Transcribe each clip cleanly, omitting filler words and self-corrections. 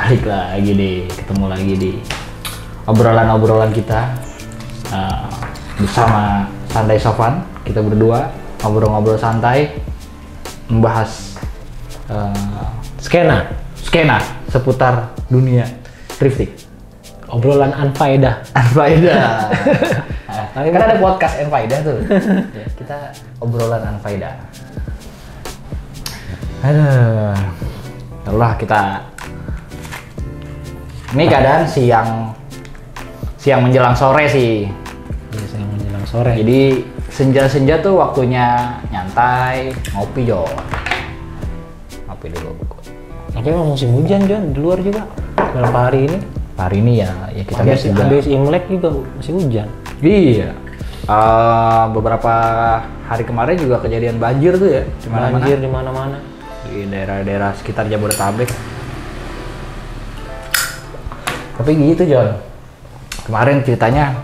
Balik lagi deh, ketemu lagi di obrolan-obrolan kita bersama Santai Sofan. Kita berdua ngobrol-ngobrol santai, membahas skena seputar dunia thrifting. Obrolan anfaedah. Kan ada podcast anfaedah tuh. Ya, kita obrolan anfaedah. Aduh. Allah, kita ini keadaan siang menjelang sore sih. Iya, siang menjelang sore. Jadi senja tuh waktunya nyantai, ngopi Jo. Ngopi dulu. Tapi emang musim hujan Jon, di luar juga. Beberapa hari ini. Hari ini ya kita lihat juga. Habis Imlek juga masih hujan. Iya. Beberapa hari kemarin juga kejadian banjir tuh ya. Banjir di mana-mana. Di daerah-daerah sekitar Jabodetabek. Tapi gitu Jon. Kemarin ceritanya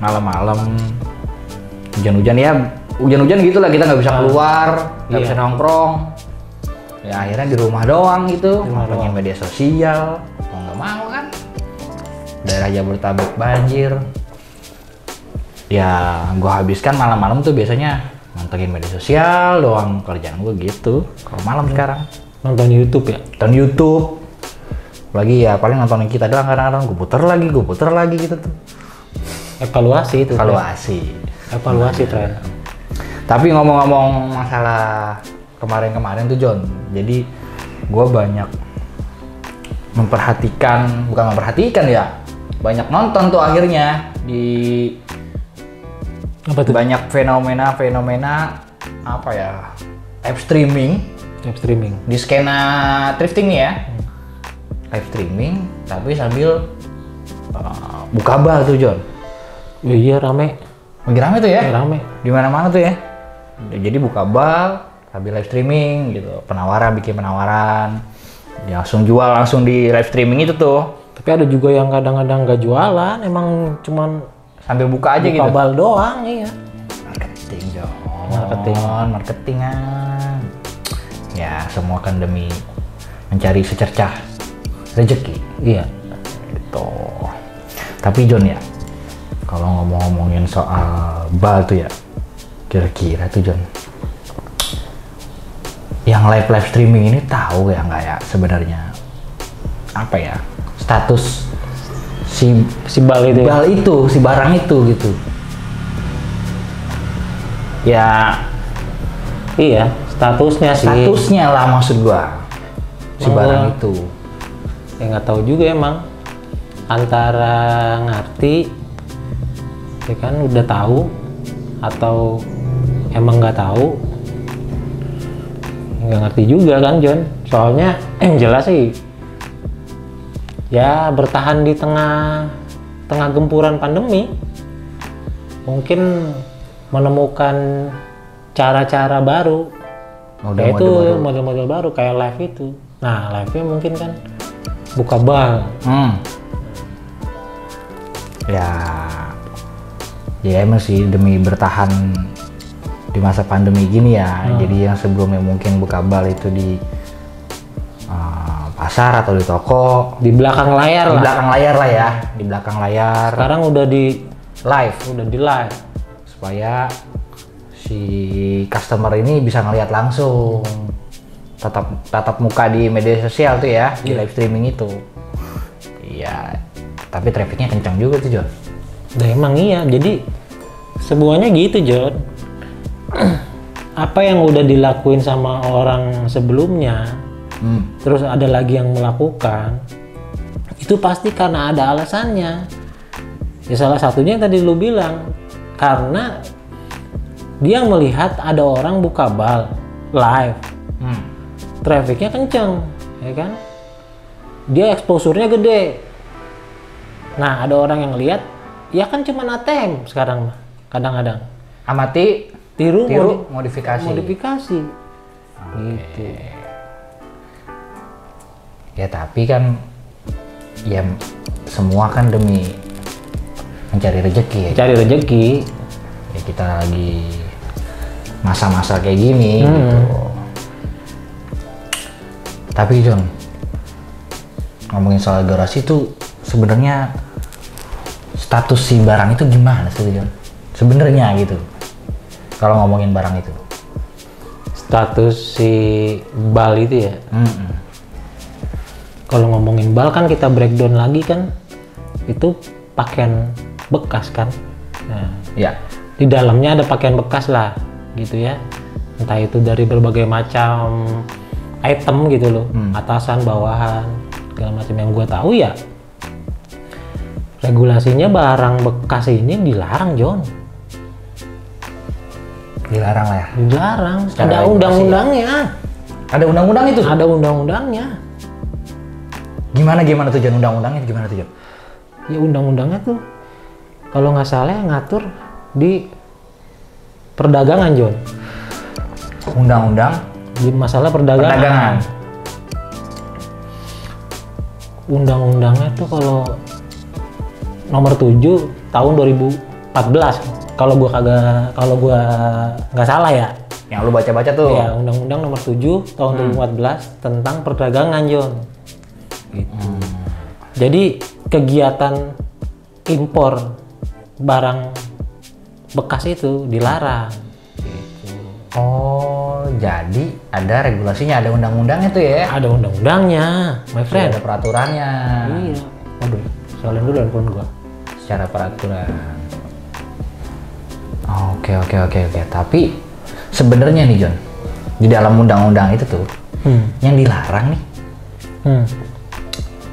malam-malam hujan-hujan gitulah, kita nggak bisa keluar, nggak bisa nongkrong. Ya akhirnya di rumah doang gitu, mantengin media sosial, mau nggak mau kan. Daerah Jabodetabek banjir. Ya gua habiskan malam-malam tuh biasanya mantengin media sosial doang, kerjaan gua gitu. Kalau malam sekarang Nonton YouTube ya? nonton YouTube. Lagi ya paling nontonin kita doang, kadang-kadang gue puter lagi gitu tuh. Evaluasi itu. Evaluasi tren. Tapi ngomong-ngomong masalah kemarin tuh Jon, jadi gue banyak bukan memperhatikan ya, banyak nonton tuh akhirnya di Apa tuh? banyak fenomena apa ya, live streaming di skena thrifting nih ya. Live streaming tapi sambil buka bal tuh Jon. Iya rame. Lagi rame tuh ya? Rame. Di mana-mana tuh ya. Jadi buka bal sambil live streaming gitu. Bikin penawaran. Ya, langsung jual langsung di live streaming itu tuh. Tapi ada juga yang kadang-kadang nggak jualan, emang cuman Sambil buka aja gitu. buka bal doang, iya. Marketing Jon. Marketingan. Ya, semua kan demi mencari secercah rezeki. Iya. Gitu. Tapi Jon ya, kalau ngomongin soal bal tuh ya, kira-kira tuh Jon, yang live streaming ini tahu ya nggak ya sebenarnya apa ya status si bal itu. si barang itu gitu. Ya Iya, statusnya sih. statusnya lah maksud gua si barang itu. Ya nggak tahu juga emang, antara ngerti ya kan udah tahu atau emang nggak tahu, nggak ngerti juga kan Jon. Soalnya jelas sih ya bertahan di tengah gempuran pandemi, mungkin menemukan cara-cara baru, yaitu model-model baru kayak live itu. Nah, live-nya mungkin kan buka bal. Ya emang sih demi bertahan di masa pandemi gini ya. Jadi yang sebelumnya mungkin buka bal itu di pasar atau di toko, Di belakang layar lah. Di belakang layar. Sekarang udah di live supaya si customer ini bisa ngelihat langsung, tatap muka di media sosial tuh ya, di live streaming itu. Iya, tapi trafficnya kencang juga tuh Jon. Nah, emang iya, jadi semuanya gitu Jon. Apa yang udah dilakuin sama orang sebelumnya, terus ada lagi yang melakukan, itu pasti karena ada alasannya. Ya salah satunya yang tadi lu bilang, karena dia melihat ada orang buka bal live, trafficnya kenceng, ya kan? Dia exposure-nya gede. Nah, ada orang yang lihat, ya kan cuma ATM sekarang mah, kadang-kadang. Amati, tiru modifikasi. Gitu. Ya tapi kan, ya semua kan demi mencari rezeki ya. Cari rezeki. Ya kita lagi masa-masa kayak gini gitu. Tapi Jon, ngomongin soal garasi itu sebenarnya status si barang itu gimana sih, John? Sebenarnya gitu. Kalau ngomongin barang itu. Status si bal itu ya. Kalau ngomongin bal kan kita breakdown lagi kan, itu pakaian bekas kan. Nah, Ya. di dalamnya ada pakaian bekas lah, gitu ya. Entah itu dari berbagai macam item gitu loh, atasan, bawahan, segala macam. Yang gue tahu ya, regulasinya barang bekas ini dilarang, John. Dilarang lah ya. Dilarang. Secara Ada regulasi undang-undangnya. Ada undang-undang itu? Ada undang-undangnya. Gimana tuh, John? Undang-undangnya gimana tuh, John? Ya undang-undangnya tuh kalau nggak salah yang ngatur di perdagangan, John. Undang-undang Di masalah perdagangan. Undang-undangnya tuh kalau nomor 7 tahun 2014 kalau gua nggak salah ya. yang lu baca-baca tuh. Ya, Undang-Undang nomor 7 tahun 2014 tentang perdagangan, John. Gitu. Jadi kegiatan impor barang bekas itu dilarang. Gitu. Oh, jadi ada regulasinya, ada undang-undangnya tuh ya? Ada undang-undangnya, my friend. Ada peraturannya. Iya. Waduh, soalin dulu handphone gua. Secara peraturan. Oke. Tapi sebenarnya nih, John, di dalam undang-undang itu tuh yang dilarang nih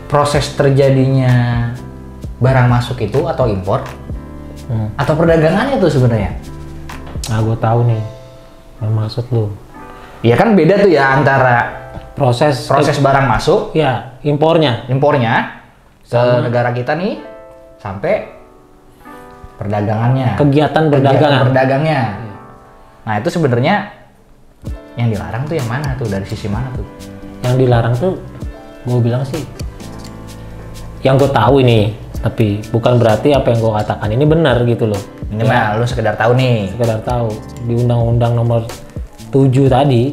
proses terjadinya barang masuk itu atau impor atau perdagangannya tuh sebenarnya. Nah, gue tahu nih yang maksud lu. Ya kan beda tuh ya antara Proses barang masuk, ya, impornya. impornya ke negara kita nih sampai perdagangannya. Kegiatan perdagangan. Perdagangnya. Nah, itu sebenarnya yang dilarang tuh yang mana tuh, dari sisi mana tuh? Yang dilarang tuh gue bilang sih, yang gue tahu ini, tapi bukan berarti apa yang gue katakan ini benar gitu loh. Ini mah lu sekedar tahu nih. Sekedar tahu. Di Undang-Undang nomor 7 tadi,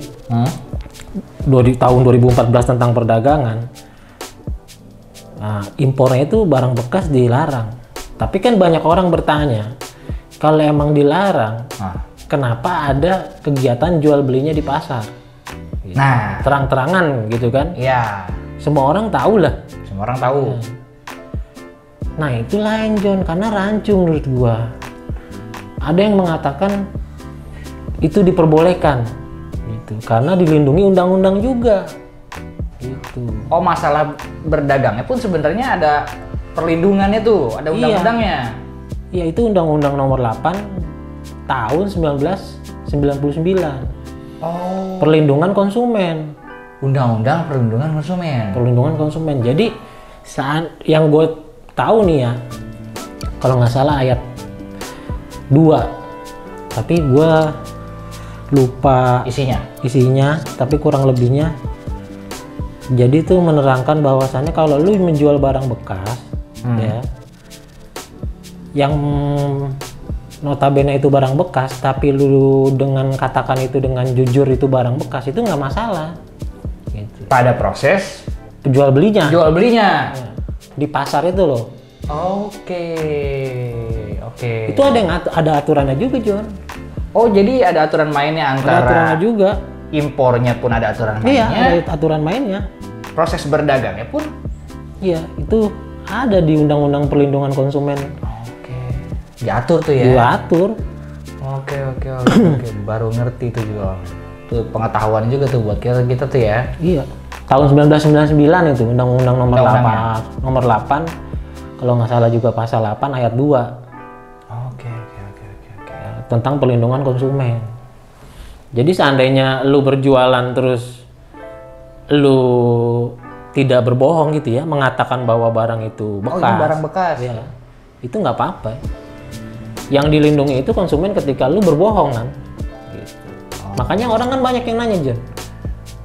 tahun 2014 tentang perdagangan, nah, impornya itu barang bekas dilarang. Tapi kan banyak orang bertanya, kalau emang dilarang, kenapa ada kegiatan jual belinya di pasar? Gitu. Nah, Terang-terangan gitu kan? iya, Semua orang tahu lah. semua orang tahu. Nah, itu lain, John, karena rancu menurut gua. Ada yang mengatakan itu diperbolehkan gitu, karena dilindungi undang-undang juga. Gitu. Oh, masalah berdagangnya pun sebenarnya ada perlindungannya tuh, ada undang-undangnya. Iya, itu Undang-Undang nomor 8 tahun 1999. Oh, Perlindungan konsumen. Undang-undang perlindungan konsumen. Perlindungan konsumen. Jadi saat yang gue tahu nih ya, kalau nggak salah ayat 2, tapi gue lupa isinya, tapi kurang lebihnya. Jadi tuh menerangkan bahwasannya kalau lu menjual barang bekas, ya, yang notabene itu barang bekas, tapi lu dengan katakan itu dengan jujur itu barang bekas, itu nggak masalah. Gitu. Pada proses Jual belinya. jual belinya. Ya. Di pasar itu loh. Oke. Itu ada aturannya juga, John. Oh, jadi ada aturan mainnya Ada antara aturannya juga. impornya pun ada aturan Iya, mainnya. ada aturan mainnya. Proses berdagangnya pun. Iya, itu ada di Undang-Undang Perlindungan Konsumen. Oke. Diatur tuh ya. Diatur. Oke. Baru ngerti tuh juga. Tuh pengetahuan juga tuh buat kita tuh ya. Iya. Tahun 1999 itu Undang-Undang nomor 8. Undang-undangnya. Nomor 8 kalau nggak salah juga pasal 8 ayat 2. Oke. Tentang perlindungan konsumen. Jadi seandainya lu berjualan terus lu tidak berbohong gitu ya, mengatakan bahwa barang itu bekas. Oh, ini barang bekas. Ya, itu nggak apa-apa. Yang dilindungi itu konsumen ketika lu berbohong kan. Gitu. Makanya orang kan banyak yang nanya, Jon.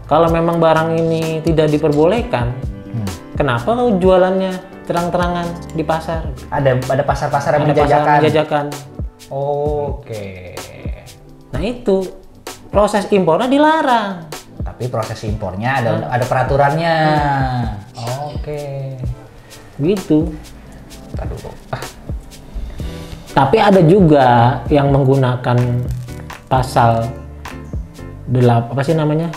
Kalau memang barang ini tidak diperbolehkan, kenapa lu jualannya terang-terangan di pasar? Ada pasar-pasar yang Ada pasar menjajakan. Oke. Nah itu proses impornya dilarang. Tapi proses impornya ada peraturannya. Oke. Gitu. Aduh. Tapi ada juga yang menggunakan pasal apa sih namanya?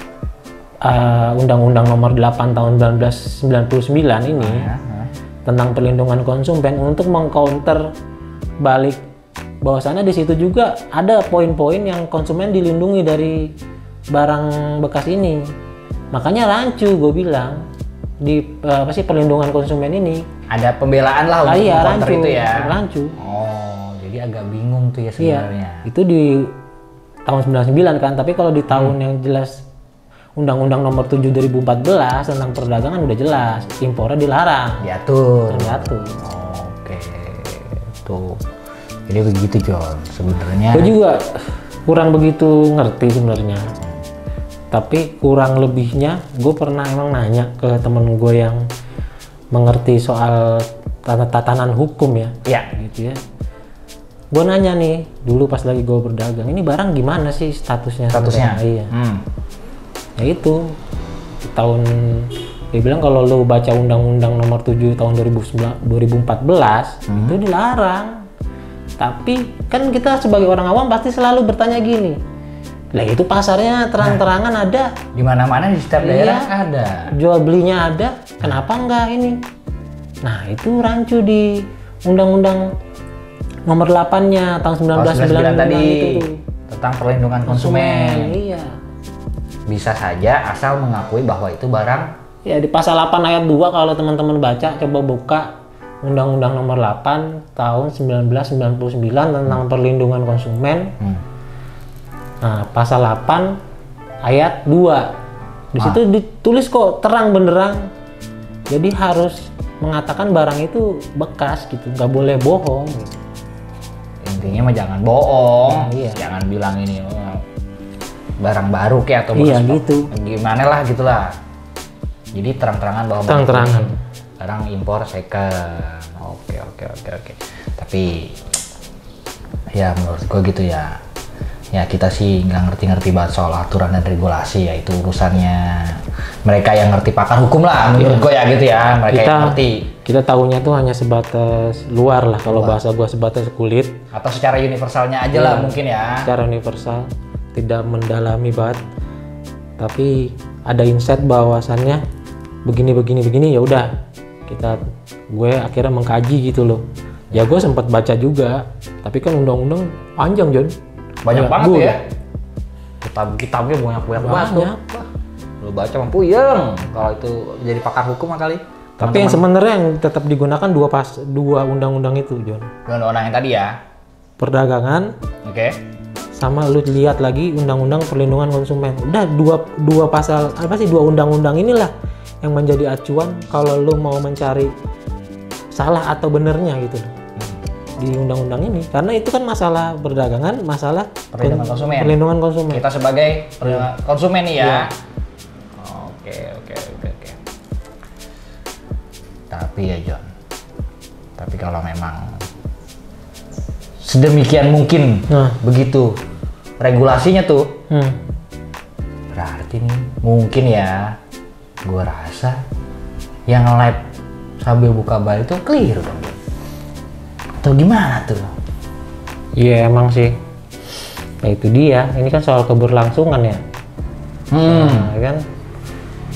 Undang-Undang Nomor 8 Tahun 1999 ini tentang perlindungan konsumen untuk mengcounter balik bahwasannya di situ juga ada poin-poin yang konsumen dilindungi dari barang bekas ini. Makanya rancu gue bilang di perlindungan konsumen ini ada pembelaan lah untuk iya, counter itu ya. Rancu. Oh, jadi agak bingung tuh ya sebenarnya. Iya, itu di tahun 99 kan, tapi kalau di tahun yang jelas Undang-Undang Nomor 7 2014 tentang perdagangan udah jelas, impornya dilarang. Diatur. Oke. Tuh. Jadi begitu John, sebenarnya. Gue juga kurang begitu ngerti sebenarnya. Tapi kurang lebihnya, gue pernah emang nanya ke temen gue yang mengerti soal tatanan hukum ya. Iya. Gitu ya. Gue nanya nih, dulu pas lagi gue berdagang, ini barang gimana sih statusnya? Iya. Ya itu tahun dia bilang kalau lu baca Undang-Undang Nomor 7 tahun 2014 itu dilarang. Tapi kan kita sebagai orang awam pasti selalu bertanya gini, lah itu pasarnya terang-terangan ada di mana-mana di setiap daerah ada, jual belinya ada, kenapa enggak ini? Nah itu rancu di Undang-Undang Nomor 8-nya tahun 1999 tadi itu tentang perlindungan konsumen. Iya. Bisa saja asal mengakui bahwa itu barang. Ya di pasal 8 ayat 2 kalau teman-teman baca, coba buka Undang-Undang Nomor 8 tahun 1999 tentang perlindungan konsumen. Nah, pasal 8 ayat 2. Di situ ditulis kok terang benderang. Jadi harus mengatakan barang itu bekas gitu, nggak boleh bohong gitu. Intinya mah jangan bohong. Iya. Jangan bilang ini barang baru kayak atau iya gitu. Gimana lah gitulah. Jadi terang-terangan bahwa barang impor second. Oke. Tapi ya menurut gue gitu ya. Ya kita sih nggak ngerti-ngerti banget soal aturan dan regulasi ya, itu urusannya mereka yang ngerti pakar hukum lah menurut gue ya gitu ya. Mereka yang ngerti. Kita tahunya tuh hanya sebatas luar lah, kalau bahasa gue sebatas kulit. Atau secara universalnya aja lah mungkin ya. Secara universal, tidak mendalami banget. Tapi ada insight bahwasannya begini ya udah gue akhirnya mengkaji gitu loh. Ya gue sempat baca juga, tapi kan undang-undang panjang John. Banyak banget ya. Kitabnya banyak tuh. Lu baca mah puyeng kalau itu jadi pakar hukum kali. Tapi yang sebenarnya yang tetap digunakan dua undang-undang itu John. Undang-undang yang tadi ya. Perdagangan. Oke. Sama lu lihat lagi Undang-Undang Perlindungan Konsumen. Udah dua pasal dua undang-undang inilah yang menjadi acuan kalau lu mau mencari salah atau benernya gitu di undang-undang ini, karena itu kan masalah perdagangan, masalah perlindungan konsumen. Kita sebagai konsumen nih ya. Iya. Oke. Tapi ya John, tapi kalau memang sedemikian mungkin begitu regulasinya tuh, berarti nih mungkin ya, gue rasa yang live sambil buka bar itu clear dong. Atau gimana tuh? Iya emang sih. Nah itu dia, ini kan soal keberlangsungan ya. Nah, kan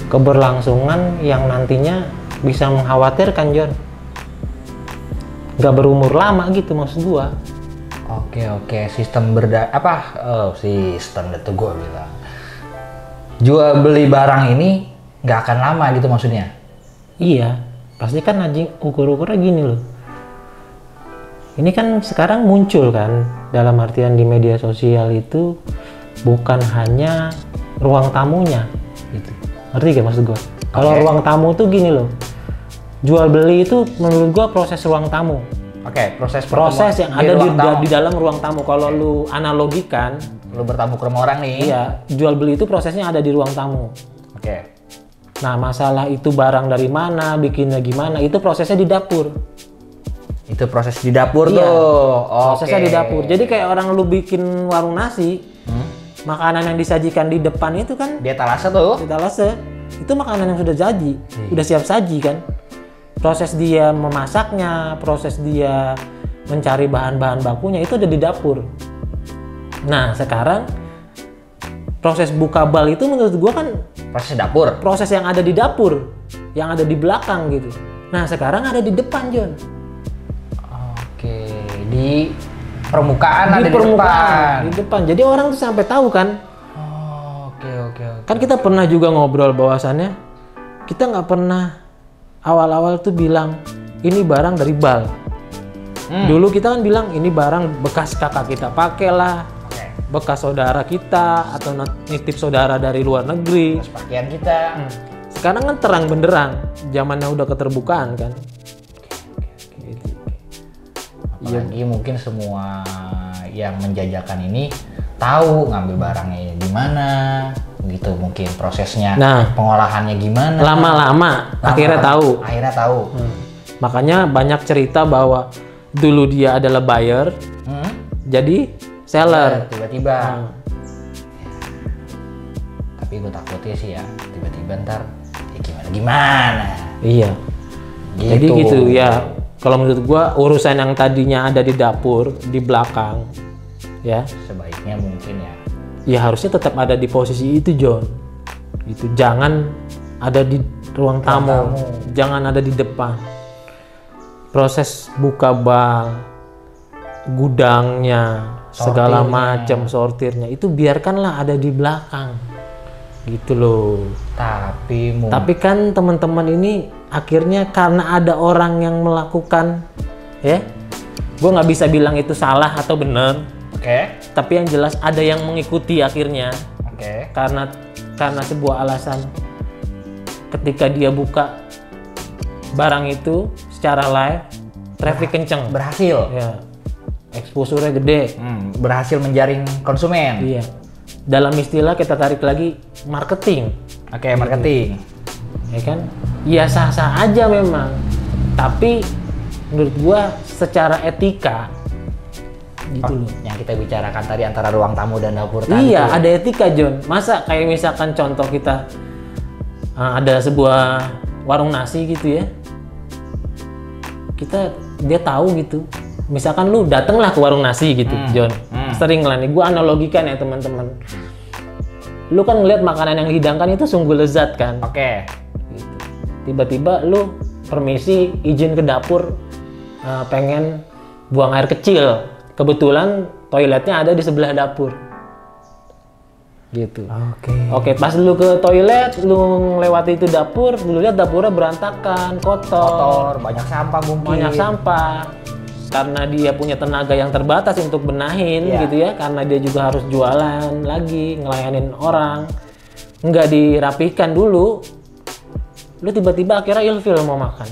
keberlangsungan yang nantinya bisa mengkhawatirkan John. Gak berumur lama gitu maksud gua. Oke, sistem sistem itu gua bilang. Jual beli barang ini nggak akan lama gitu maksudnya? Iya, pasti kan ukur-ukurnya gini loh. Ini kan sekarang muncul kan, dalam artian di media sosial itu bukan hanya ruang tamunya gitu. Ngerti gak maksud gua? Kalau ruang tamu tuh gini loh. Jual beli itu menurut gua proses ruang tamu. Proses yang ada di dalam ruang tamu. Kalau lu analogikan, lu bertamu ke rumah orang nih. Iya, jual beli itu prosesnya ada di ruang tamu. Nah, masalah itu barang dari mana, bikinnya gimana, itu prosesnya di dapur. Itu proses di dapur iya, tuh. Prosesnya di dapur. Jadi kayak orang lu bikin warung nasi, makanan yang disajikan di depan itu kan di etalase tuh. Di etalase. Itu makanan yang sudah jadi, udah siap saji kan. Proses dia memasaknya, proses dia mencari bahan-bahan bakunya itu ada di dapur. Nah sekarang proses buka bal itu menurut gua kan Proses dapur. proses yang ada di dapur, yang ada di belakang gitu. Nah sekarang ada di depan, John. Oke, di permukaan ada Di di depan. di depan. Jadi orang tuh sampai tahu kan. Oh, oke oke oke. Kan kita pernah juga ngobrol bahwasannya kita nggak pernah awal-awal tuh bilang ini barang dari bal. Dulu kita kan bilang ini barang bekas kakak kita pakai lah, Oke. bekas saudara kita atau nitip saudara dari luar negeri. Terus pakaian kita. Sekarang kan terang benderang, zamannya udah keterbukaan kan. Gitu. Apalagi mungkin semua yang menjajakan ini tahu ngambil barangnya di mana, gitu mungkin prosesnya, Nah. pengolahannya gimana. Lama-lama akhirnya tahu. Akhirnya tahu. Makanya banyak cerita bahwa dulu dia adalah buyer, jadi seller. Tiba-tiba. Tapi gue takutnya sih ya, tiba-tiba ntar ya gimana. Iya. Jadi gitu ya. Kalau menurut gua urusan yang tadinya ada di dapur, di belakang, ya, Sebaiknya mungkin ya. ya harusnya tetap ada di posisi itu, John. Gitu. Jangan ada di ruang tamu, jangan ada di depan. Proses buka bal, gudangnya, segala macam sortirnya itu biarkanlah ada di belakang. Gitu loh. Tapi kan teman-teman ini akhirnya karena ada orang yang melakukan, ya, gue nggak bisa bilang itu salah atau benar. Oke. Tapi yang jelas ada yang mengikuti akhirnya Oke. karena sebuah alasan. Ketika dia buka barang itu secara live, traffic kenceng, Berhasil. ya, exposure-nya gede. Berhasil menjaring konsumen. Iya. Dalam istilah kita tarik lagi marketing. Oke, marketing. Ya kan, ya sah-sah aja memang, tapi menurut gua secara etika gitu loh. Yang kita bicarakan tadi antara ruang tamu dan dapur tadi. Iya, tuh. ada etika, John. Masa kayak misalkan contoh kita ada sebuah warung nasi gitu ya, dia tahu gitu, misalkan lu datenglah ke warung nasi gitu, John. Sering lah nih gua analogikan ya teman-teman, lu kan ngeliat makanan yang dihidangkan itu sungguh lezat kan. Oke. Gitu. Tiba-tiba lu permisi izin ke dapur, pengen buang air kecil, kebetulan toiletnya ada di sebelah dapur gitu. Oke, pas lu ke toilet, lu melewati itu dapur, lu lihat dapurnya berantakan, kotor, Banyak sampah mungkin. banyak sampah. Karena dia punya tenaga yang terbatas untuk benahin Iya. gitu ya, karena dia juga harus jualan lagi, ngelayanin orang, nggak dirapihkan dulu, lu tiba-tiba akhirnya ilfil mau makan.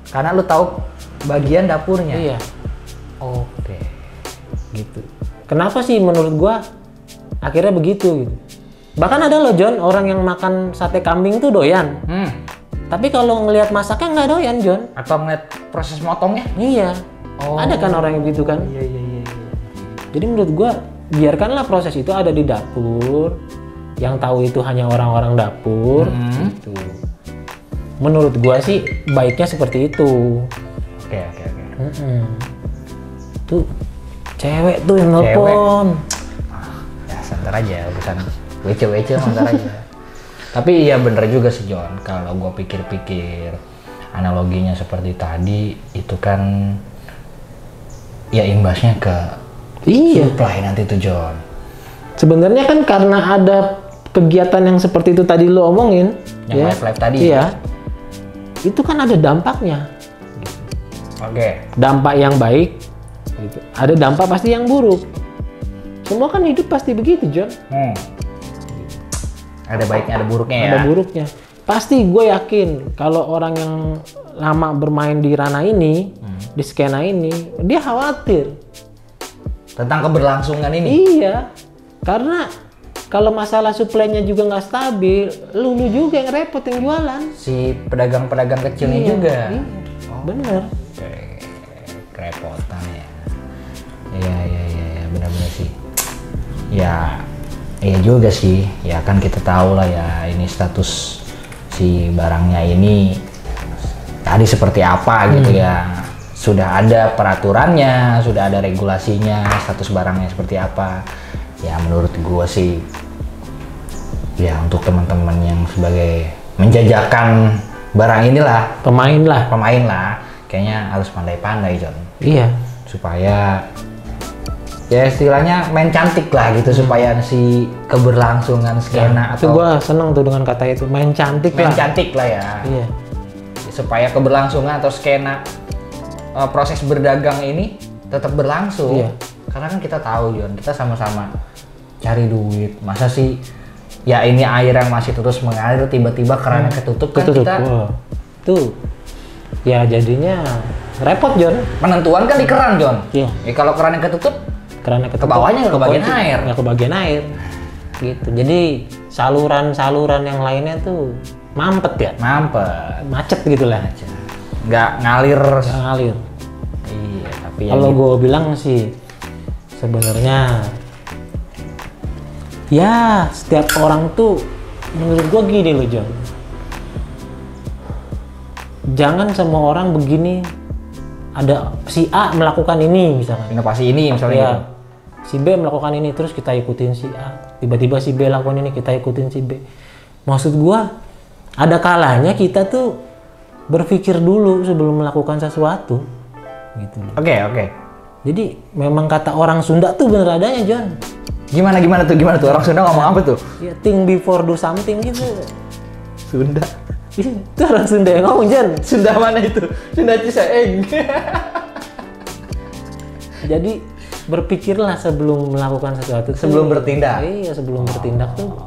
Karena lu tahu bagian dapurnya. Iya, Oke. gitu. Kenapa sih menurut gua akhirnya begitu gitu? Bahkan ada loh, John, orang yang makan sate kambing tuh doyan. Tapi kalau ngelihat masaknya nggak doyan, John. Atau ngeliat proses motongnya? Iya. Ada kan orang yang begitu kan? Iya. Jadi menurut gua biarkanlah proses itu ada di dapur. Yang tahu itu hanya orang-orang dapur. Gitu. Menurut gua sih baiknya seperti itu. Oke. Tuh cewek tuh yang nelpon. Ya, santar aja urusan wece santar aja. Tapi iya bener juga sih John, kalau gue pikir-pikir analoginya seperti tadi itu kan ya imbasnya ke supply nanti tuh John. Sebenarnya kan karena ada kegiatan yang seperti itu tadi lo omongin, Yang live tadi. Iya. Itu kan ada dampaknya. Oke. Dampak yang baik, gitu. Ada dampak pasti yang buruk. Semua kan hidup pasti begitu, John. Ada baiknya, ada buruknya ya. Ada buruknya. Pasti gue yakin kalau orang yang lama bermain di ranah ini, di skena ini, dia khawatir. Tentang keberlangsungan ini. Iya, karena kalau masalah suplainya juga nggak stabil, lu juga yang repot yang jualan. Si pedagang-pedagang kecilnya juga. Iya, bener. Oke, kerepotan ya. Iya, benar-benar sih. Ya, iya juga sih. Ya kan kita tahu lah ya ini status si barangnya ini tadi seperti apa gitu ya. Sudah ada peraturannya, sudah ada regulasinya, status barangnya seperti apa. Ya menurut gue sih, ya untuk teman-teman yang sebagai menjajakan barang inilah, Pemain lah. kayaknya harus pandai-pandai John. Iya. Supaya ya istilahnya main cantik lah gitu, supaya si keberlangsungan skena Itu gua seneng tuh dengan kata itu, main cantik main lah. cantik lah ya. Iya. Supaya keberlangsungan atau skena proses berdagang ini tetap berlangsung. Iya. Karena kan kita tahu John, kita sama-sama cari duit. Masa sih ya ini air yang masih terus mengalir tiba-tiba kerannya ketutup kan kita Wah. Tuh. Ya jadinya repot, John. penentuan kan di keran John. Iya. Kalau kerannya ketutup Karena ke bawahnya nggak kebagian air. Nggak kebagian air. Gitu. Jadi saluran-saluran yang lainnya tuh mampet ya. mampet, Macet gitu lah. nggak ngalir. Nggak ngalir. Iya, tapi ya Kalau gitu. gue bilang sih sebenarnya ya setiap orang tuh menurut gue gini loh John, jangan semua orang begini, ada si A melakukan ini misalkan inovasi ini misalnya ya, gitu. si B melakukan ini terus kita ikutin si A, tiba-tiba si B lakukan ini kita ikutin si B. Maksud gue ada kalanya kita tuh berpikir dulu sebelum melakukan sesuatu gitu. Oke. Jadi memang kata orang Sunda tuh bener adanya John. Gimana tuh orang Sunda ngomong apa tuh? Ya think before do something gitu. Sunda. Itu orang Sunda yang ngomong John. Sunda mana itu? Sunda Ciseeng. Jadi berpikirlah sebelum melakukan sesuatu. Sebelum bertindak. Iya sebelum bertindak tuh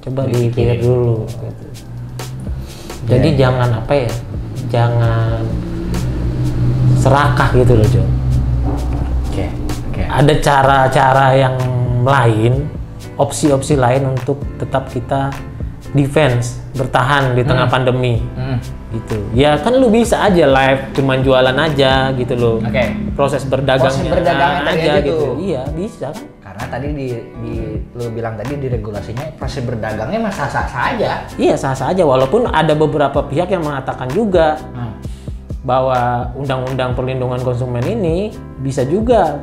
coba dipikir dulu. Gitu. Jadi jangan apa ya? Jangan serakah gitu loh John. Oke. Ada cara-cara yang lain, opsi-opsi lain untuk tetap kita defense, bertahan di tengah pandemi. Gitu. Ya kan lu bisa aja live cuman jualan aja gitu loh. Oke. Proses berdagangnya tadi aja gitu. gitu. Iya, bisa kan? Karena tadi di lu bilang tadi di regulasinya proses berdagangnya mah sah-sah saja. Iya, sah-sah aja walaupun ada beberapa pihak yang mengatakan juga bahwa undang-undang perlindungan konsumen ini bisa juga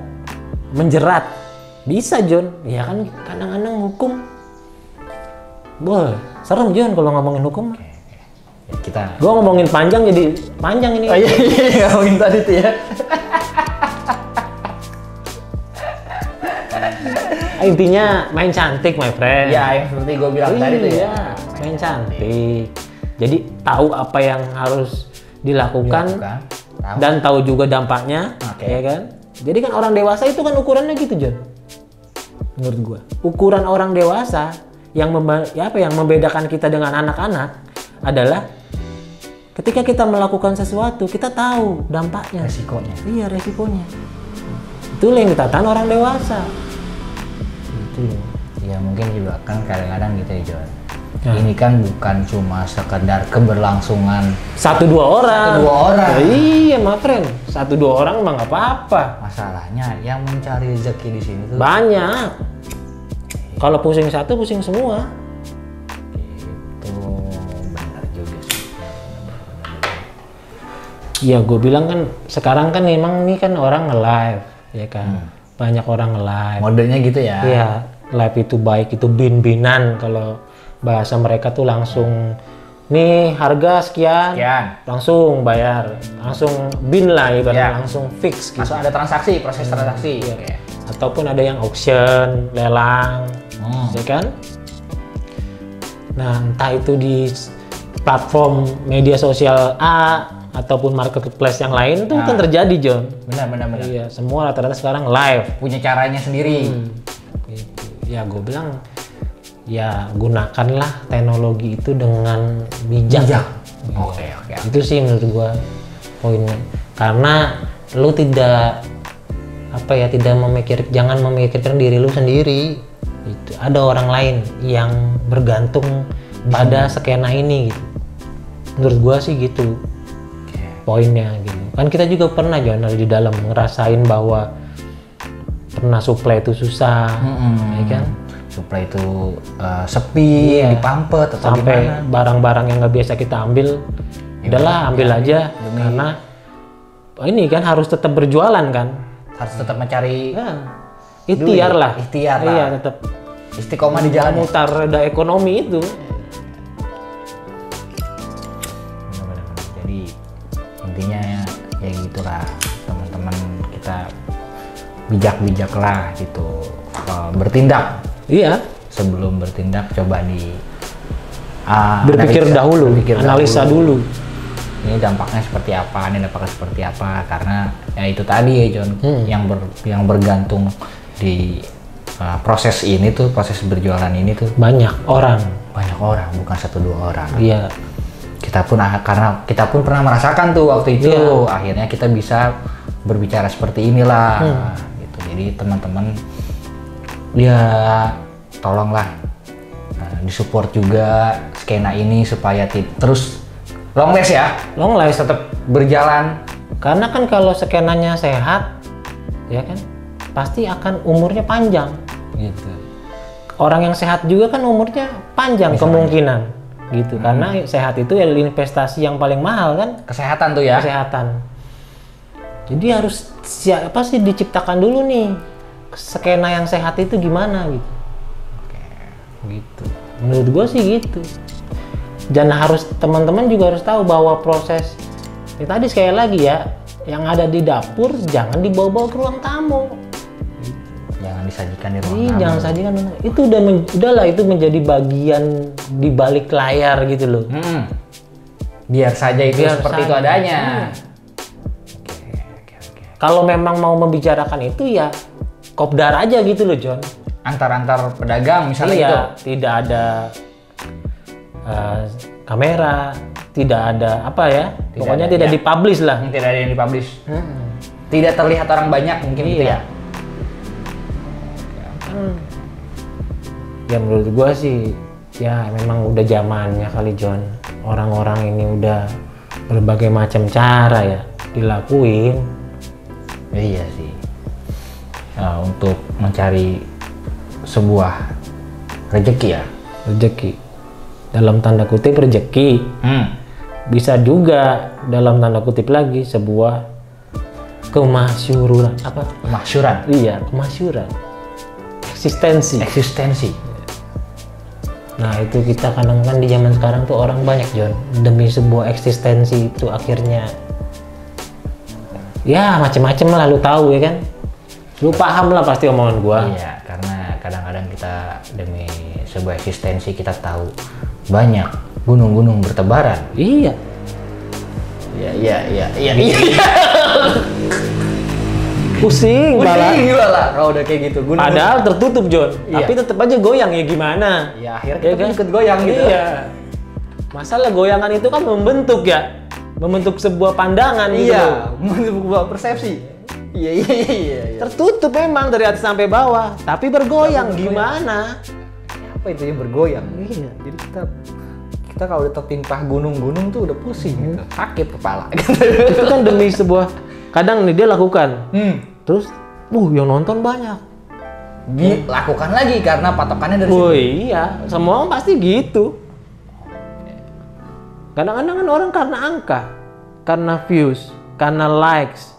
menjerat. Bisa John, ya kan kadang-kadang hukum. Boy, serem John kalau ngomongin hukum. Ya, kita Gua ngomongin panjang jadi panjang ini. Oh iya, ngomongin tadi tuh ya. Intinya main cantik my friend. Ya, yang seperti gue bilang tadi tuh ya. Main cantik. Jadi tahu apa yang harus dilakukan. Tahu. Dan tahu juga dampaknya, Oke. ya kan? Jadi kan orang dewasa itu kan ukurannya gitu, John. Menurut gua, ukuran orang dewasa yang yang membedakan kita dengan anak-anak adalah ketika kita melakukan sesuatu, kita tahu dampaknya, Resikonya. Iya, resikonya. Itu yang dikatakan orang dewasa. Itu. Ya mungkin juga kan kadang-kadang gitu ya John. Ini kan bukan cuma sekedar keberlangsungan 1-2 orang. 1-2 orang. Iya, my friend. 1-2 orang mah nggak apa-apa. Masalahnya yang mencari rezeki di sini tuh Banyak. Kalau pusing satu, pusing semua. itu benar juga sih. Ya, gue bilang kan sekarang kan memang ini kan orang nge-live, ya kan. Banyak orang nge-live. Modenya gitu ya. Iya, live itu baik, itu bin-binan kalau bahasa mereka tuh langsung nih harga sekian, langsung bayar, langsung bin lah ibaratnya, langsung fix gitu. Langsung ada transaksi, proses transaksi. Iya. Ataupun ada yang auction, lelang, ya kan? Nah, entah itu di platform media sosial A ataupun marketplace yang lain tuh kan terjadi, John. Benar. Iya, semua rata-rata sekarang live. Punya caranya sendiri. Gitu. Ya, gue bilang ya gunakanlah teknologi itu dengan bijak. Oke. Itu sih menurut gue poinnya. Karena lu tidak jangan memikirkan diri lu sendiri. Itu ada orang lain yang bergantung pada skena ini gitu. Menurut gua sih gitu. Poinnya gitu. Kan kita juga pernah John di dalam ngerasain bahwa pernah supply itu susah, ya kan? Supply itu sepi, dipampet atau sampai gimana? barang-barang yang nggak biasa kita ambil udahlah ambil aja karena ini kan harus tetap berjualan kan, harus tetap mencari ikhtiar lah. Iya, tetap istiqomah di jalan. Mutar roda ekonomi itu. Benar-benar. Jadi intinya ya gitulah teman-teman, kita bijak-bijak lah gitu. Bertindak. Iya. Sebelum bertindak coba berpikir analisa dulu. Ini dampaknya seperti apa, ini dampaknya seperti apa, karena ya itu tadi ya John, yang bergantung di proses ini tuh, proses berjualan ini tuh banyak orang, bukan 1-2 orang. Iya. Karena kita pun pernah merasakan tuh waktu itu, akhirnya kita bisa berbicara seperti inilah gitu. Jadi teman-teman ya tolonglah disupport juga skena ini supaya terus long last ya, tetap berjalan. Karena kan kalau skenanya sehat ya kan pasti akan umurnya panjang gitu. Orang yang sehat juga kan umurnya panjang kemungkinan gitu. Karena sehat itu ya investasi yang paling mahal kan, kesehatan tuh ya. Kesehatan. Jadi harus siapa sih diciptakan dulu nih skena yang sehat itu gimana gitu. Oke, gitu. Menurut gua sih gitu. Dan harus teman-teman juga harus tahu bahwa proses tadi sekali lagi ya, yang ada di dapur jangan dibawa-bawa ke ruang tamu. Jangan disajikan di ruang tamu. Jangan sajikan. Itu udahlah itu menjadi bagian di balik layar gitu loh. Biar saja itu seperti itu adanya. Oke. Kalau memang mau membicarakan itu ya kopdar aja gitu loh, John. Antar pedagang misalnya iya, itu. Tidak ada kamera, tidak ada apa ya, pokoknya tidak dipublish lah. Tidak ada yang dipublish. Tidak terlihat orang banyak mungkin gitu ya. Ya menurut gua sih ya memang udah zamannya kali John. Orang-orang ini udah berbagai macam cara ya dilakuin. Iya sih. Untuk mencari sebuah rezeki ya. Rezeki. Dalam tanda kutip rezeki. Bisa juga dalam tanda kutip lagi sebuah kemasyhuran. Apa? Kemasyhuran. Iya, kemasyhuran. Eksistensi. Nah itu kita kadang kan di zaman sekarang tuh orang banyak John demi sebuah eksistensi itu akhirnya ya macem-macem lah, lu tahu ya kan, lu paham lah pasti omongan gua. Iya, karena kadang-kadang kita demi sebuah eksistensi kita tahu banyak gunung-gunung bertebaran. Iya. Pusing bala kalau udah kayak gitu. Gunung padahal tertutup John, tapi tetap aja goyang ya gimana? Ya akhirnya kita ikut goyang gitu. Iya. Masalah goyangan itu kan membentuk sebuah pandangan gitu. Iya, membentuk sebuah persepsi. Iya. Tertutup memang dari atas sampai bawah, tapi bergoyang gimana? Apa itu yang bergoyang? Iya. Jadi kita kalau udah tertimpa gunung-gunung tuh udah pusing gitu. Sakit kepala. Itu kan demi sebuah kadang nih dia lakukan. Terus, yang nonton banyak. Lakukan lagi karena patokannya dari situ. Iya, semua orang pasti gitu. Kadang-kadang kan orang karena angka, karena views, karena likes.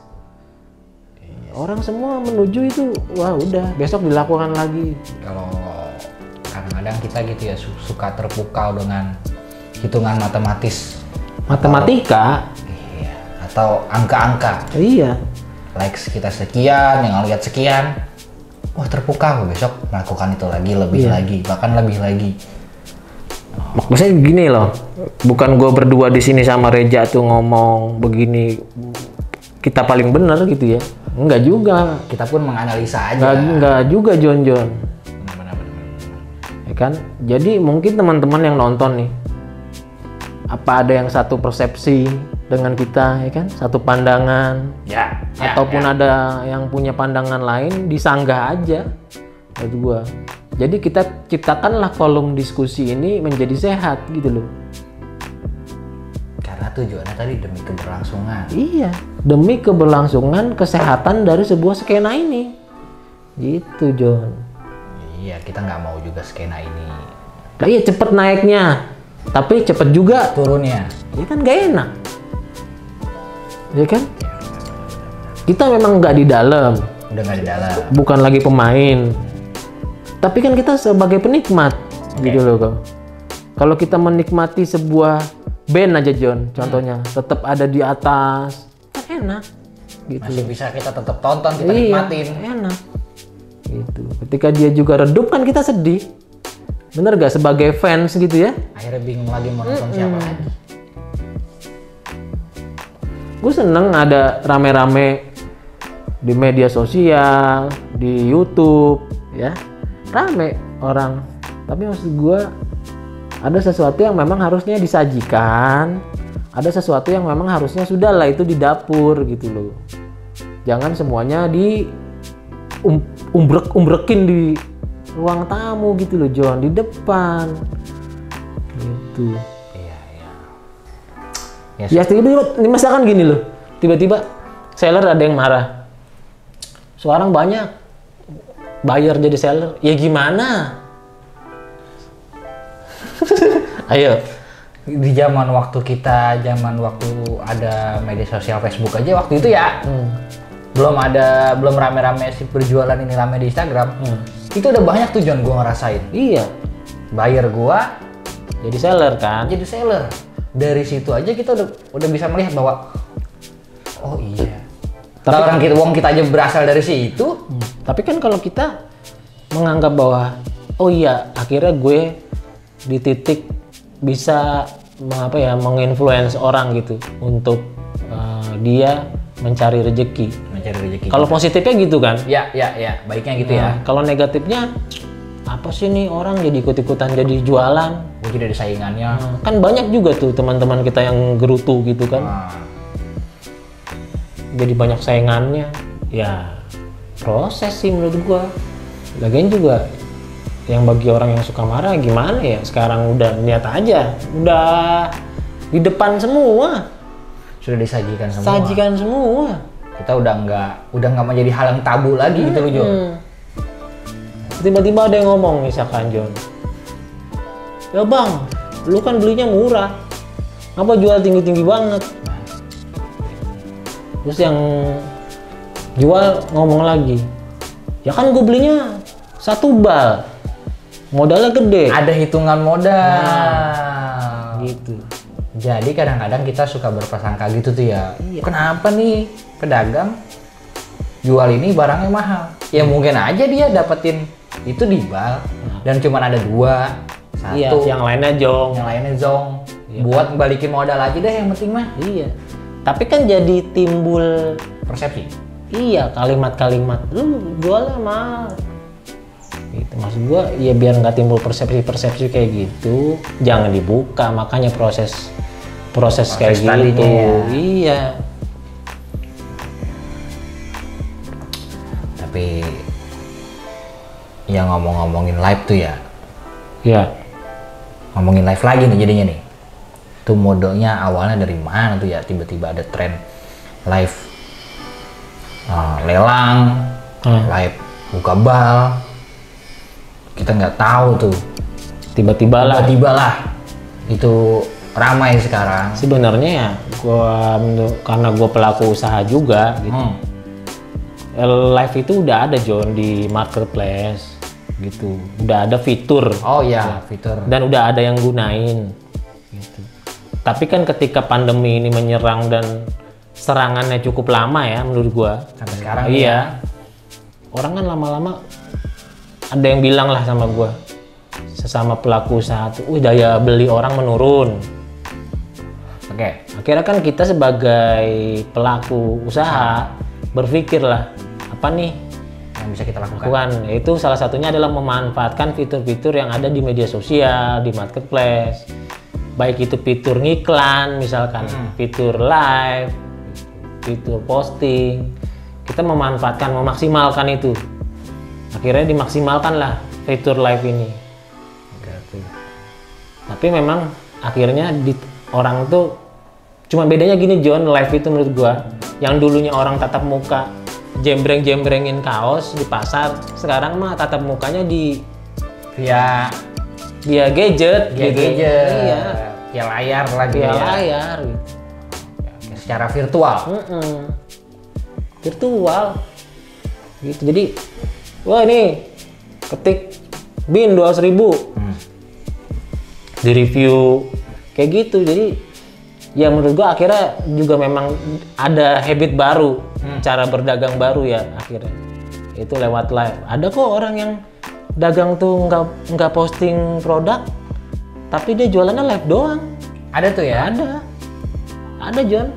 Orang semua menuju itu, wah udah besok dilakukan lagi. Kalau kadang-kadang kita gitu ya suka terpukau dengan hitungan matematika. Iya, atau angka-angka. Iya. Likes kita sekian, yang lihat sekian, wah terpukau, besok melakukan itu lagi, lebih lagi, bahkan lebih lagi. Maksudnya gini loh, bukan gue berdua di sini sama Reja tuh ngomong begini kita paling benar gitu ya, enggak juga. Kita pun menganalisa aja. Enggak juga John. Benar. Ya kan, jadi mungkin teman-teman yang nonton nih, apa ada yang satu persepsi dengan kita ya kan, satu pandangan ataupun ada yang punya pandangan lain, disanggah aja menurut gua. Jadi kita ciptakanlah kolom diskusi ini menjadi sehat gitu loh, karena tujuannya tadi demi keberlangsungan. Iya, demi keberlangsungan kesehatan dari sebuah skena ini gitu John. Iya, kita nggak mau juga skena ini iya cepet naiknya. tapi cepet juga turunnya. ya kan gak enak ya kan. Kita memang nggak di dalam, Udah nggak di dalam. bukan lagi pemain, tapi kan kita sebagai penikmat gitu loh kok. Kalau kita menikmati sebuah band aja John, contohnya tetap ada di atas, kan enak gitu. Masih bisa kita tetap tonton, kita Iya, nikmatin. enak gitu. Ketika dia juga redup kan kita sedih, bener gak sebagai fans gitu ya. Akhirnya bingung lagi mau nonton siapa lagi. Gue seneng ada rame-rame di media sosial, di YouTube ya, rame orang. Tapi maksud gue ada sesuatu yang memang harusnya disajikan, ada sesuatu yang memang harusnya sudah lah itu di dapur gitu loh. Jangan semuanya di umbrekin di ruang tamu gitu loh John, di depan gitu. Iya, iya. Ya tiba-tiba misalkan gini loh, tiba-tiba seller ada yang marah. Sekarang banyak buyer jadi seller, ya gimana? Ayo. Di zaman waktu ada media sosial Facebook aja waktu itu ya. Belum rame-rame si berjualan ini rame di Instagram. Itu udah banyak tuh John gua ngerasain. Iya, Buyer gua jadi seller kan? jadi seller. Dari situ aja kita udah bisa melihat bahwa oh iya. Tapi Tapi orang kita aja berasal dari situ. Tapi kan kalau kita menganggap bahwa oh iya akhirnya gue di titik bisa menginfluence orang gitu untuk dia mencari rezeki. Mencari rezeki. Kalau positifnya gitu kan? ya, baiknya gitu ya. Kalau negatifnya apa sih nih orang jadi ikut-ikutan jadi jualan? Gue jadi ada saingannya. Kan banyak juga tuh teman-teman kita yang gerutu gitu kan. Jadi banyak saingannya. Ya proses sih menurut gua. Lagian juga yang bagi orang yang suka marah gimana ya, sekarang udah lihat aja, udah di depan semua, Sudah disajikan semua. sajikan semua. Kita udah nggak menjadi hal yang tabu lagi gitu loh Jo. Tiba-tiba ada yang ngomong misalkan John, ya bang, lu kan belinya murah, apa jual tinggi-tinggi banget? Terus yang jual ngomong lagi, ya kan gue belinya 1 bal, modalnya gede. Ada hitungan modal. Gitu. Jadi kadang-kadang kita suka berprasangka gitu tuh ya. Iya. Kenapa nih pedagang jual ini barangnya mahal? Ya mungkin aja dia dapetin itu di bal dan cuma ada 2, 1. Iya, yang lainnya jong. Yang lainnya zong. Iya. Buat balikin modal aja deh yang penting mah. Iya. Tapi kan jadi timbul Persepsi. kalimat-kalimat, lu jualnya mahal. Gitu. Maksud gua ya biar nggak timbul persepsi-persepsi kayak gitu, jangan dibuka. Makanya proses kayak gitu. tadinya ya. Iya. Tapi yang ngomongin live tuh ya. Ya. Ngomongin live lagi nih jadinya nih. Tuh modalnya awalnya dari mana tuh ya, tiba-tiba ada tren live lelang, live buka bal, kita nggak tahu tuh, Tiba-tiba lah. itu ramai sekarang. Sebenarnya ya, karena gua pelaku usaha juga gitu. Live itu udah ada John di marketplace gitu, udah ada fitur. Oh iya, fitur. Dan udah ada yang gunain gitu. Tapi kan ketika pandemi ini menyerang dan serangannya cukup lama ya menurut gua. Sampai sekarang Iya. Orang kan lama-lama ada yang bilang lah sama gua, sesama pelaku usaha tuh, daya beli orang menurun. Oke. Akhirnya kan kita sebagai pelaku usaha berpikir lah, apa nih Yang bisa kita lakukan. Itu salah satunya adalah memanfaatkan fitur-fitur yang ada di media sosial, di marketplace. Baik itu fitur ngiklan, misalkan fitur live, fitur posting. Kita memanfaatkan, memaksimalkan itu. Akhirnya dimaksimalkan lah fitur live ini. Tapi memang akhirnya orang tuh cuma bedanya gini John, live itu menurut gua, yang dulunya orang tatap muka jembreng-jembrengin kaos di pasar, sekarang mah tatap mukanya di Via via gadget, Via gitu. gadget, Iya, via layar lagi via ya. layar. Gitu. Secara virtual. Virtual. Gitu. Jadi, wah ini ketik bin 200.000 di review kayak gitu. Jadi ya menurut gua akhirnya juga memang ada habit baru, cara berdagang baru ya akhirnya. Itu lewat live. Ada kok orang yang dagang tuh nggak posting produk, tapi dia jualannya live doang. Ada tuh ya? Ada John.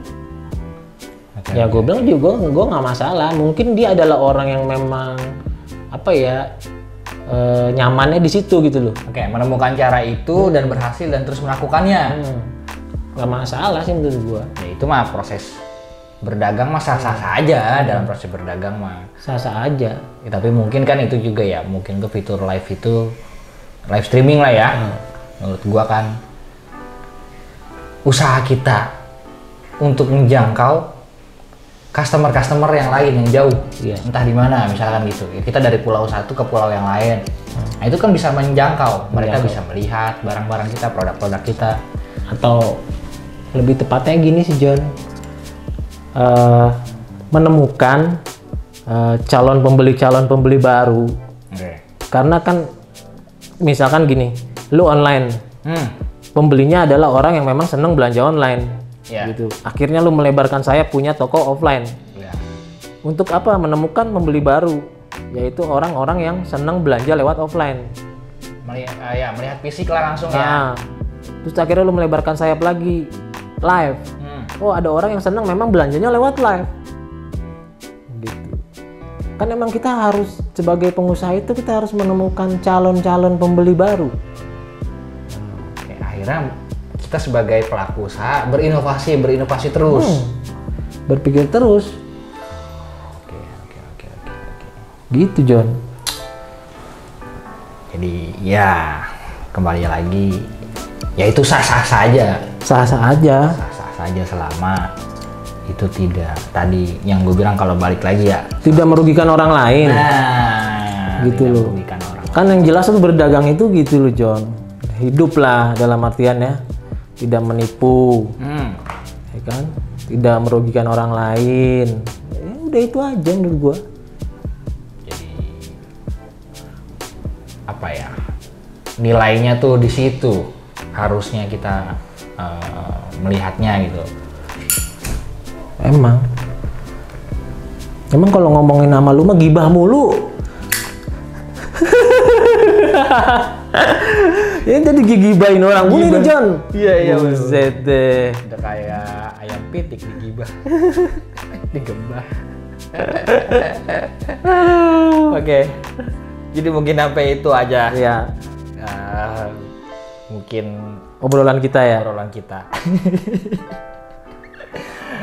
Ya gue bilang juga gue nggak masalah. Mungkin dia adalah orang yang memang apa ya nyamannya di situ gitu loh. Oke, menemukan cara itu dan berhasil dan terus melakukannya. Nggak masalah sih menurut gue. Ya itu mah proses berdagang mah sah-sah aja dalam proses berdagang mah. Sah-sah aja. Ya, tapi mungkin kan itu juga ya, mungkin ke fitur live itu live streaming lah ya. Menurut gua kan usaha kita untuk menjangkau customer yang lain yang jauh, entah di mana misalkan gitu. Ya, kita dari pulau satu ke pulau yang lain. Nah, itu kan bisa menjangkau. Mereka bisa melihat barang-barang kita, produk-produk kita. Atau lebih tepatnya gini sih John. Menemukan calon pembeli baru. Karena kan misalkan gini, lu online, pembelinya adalah orang yang memang seneng belanja online, gitu. Akhirnya lu melebarkan sayap punya toko offline. Untuk apa? Menemukan pembeli baru, yaitu orang-orang yang seneng belanja lewat offline. Melihat fisik lah langsung ya. Terus akhirnya lu melebarkan sayap lagi, live. Oh ada orang yang seneng memang belanjanya lewat live. Gitu. Kan emang kita harus sebagai pengusaha itu kita harus menemukan calon-calon pembeli baru. Oke, akhirnya kita sebagai pelaku usaha berinovasi terus. Berpikir terus. Oke. Gitu John. Jadi ya kembali lagi, ya itu sah-sah saja. Sah-sah aja Selama itu tidak tadi yang gue bilang kalau balik lagi ya tidak merugikan orang lain. Gitu loh. Kan yang jelas tuh berdagang itu gitu loh John. Hidup lah dalam artian ya, tidak menipu, ya kan? Tidak merugikan orang lain. Ya udah itu aja menurut gua. Jadi apa ya? Nilainya tuh di situ harusnya kita melihatnya gitu. Emang kalau ngomongin nama lu mah gibah mulu. Ini tadi gigibahin orang mulu nih John. Iya. Buset deh. Udah kayak ayam pitik digibah. Digembah. Oke. Jadi mungkin sampai itu aja. Iya. Mungkin Obrolan kita.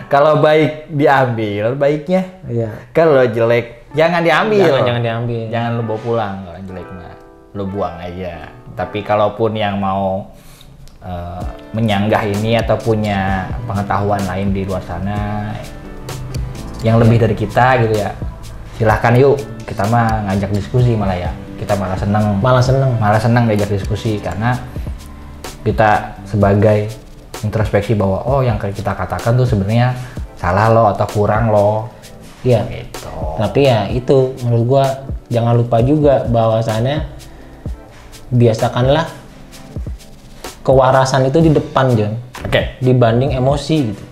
Kalau baik diambil baiknya. Iya. Kalau jelek jangan diambil. Jangan diambil. Jangan lu bawa pulang. Kalau jelek mah lu buang aja. Tapi kalaupun yang mau menyanggah ini atau punya pengetahuan lain di luar sana yang lebih dari kita gitu ya, silahkan yuk. Kita mah ngajak diskusi malah ya. Kita malah seneng diajak diskusi karena kita sebagai introspeksi bahwa oh yang kita katakan tuh sebenarnya salah lo atau kurang lo. Iya. Gitu. Tapi ya itu menurut gua jangan lupa juga bahwasannya biasakanlah kewarasan itu di depan John. Oke. Dibanding emosi gitu.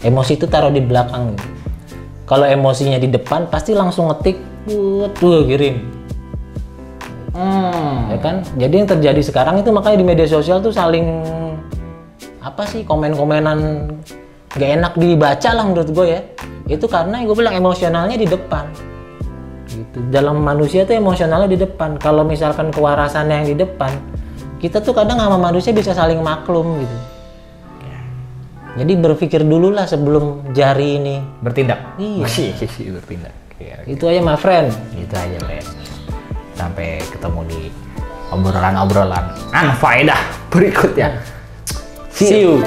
Emosi itu taruh di belakang gitu. Kalau emosinya di depan pasti langsung ngetik, kirim. Ya kan? Jadi yang terjadi sekarang itu makanya di media sosial tuh saling apa sih komen-komenan gak enak dibaca lah menurut gue ya. Itu karena gue bilang emosionalnya di depan. Gitu. Dalam manusia tuh emosionalnya di depan. Kalau misalkan kewarasannya yang di depan, kita tuh kadang sama manusia bisa saling maklum gitu. Jadi berpikir dulu lah sebelum jari ini Bertindak. Iya. Bertindak. Itu aja my friend. Itu aja Len. Sampai ketemu di obrolan-obrolan anfaedah berikutnya. See you.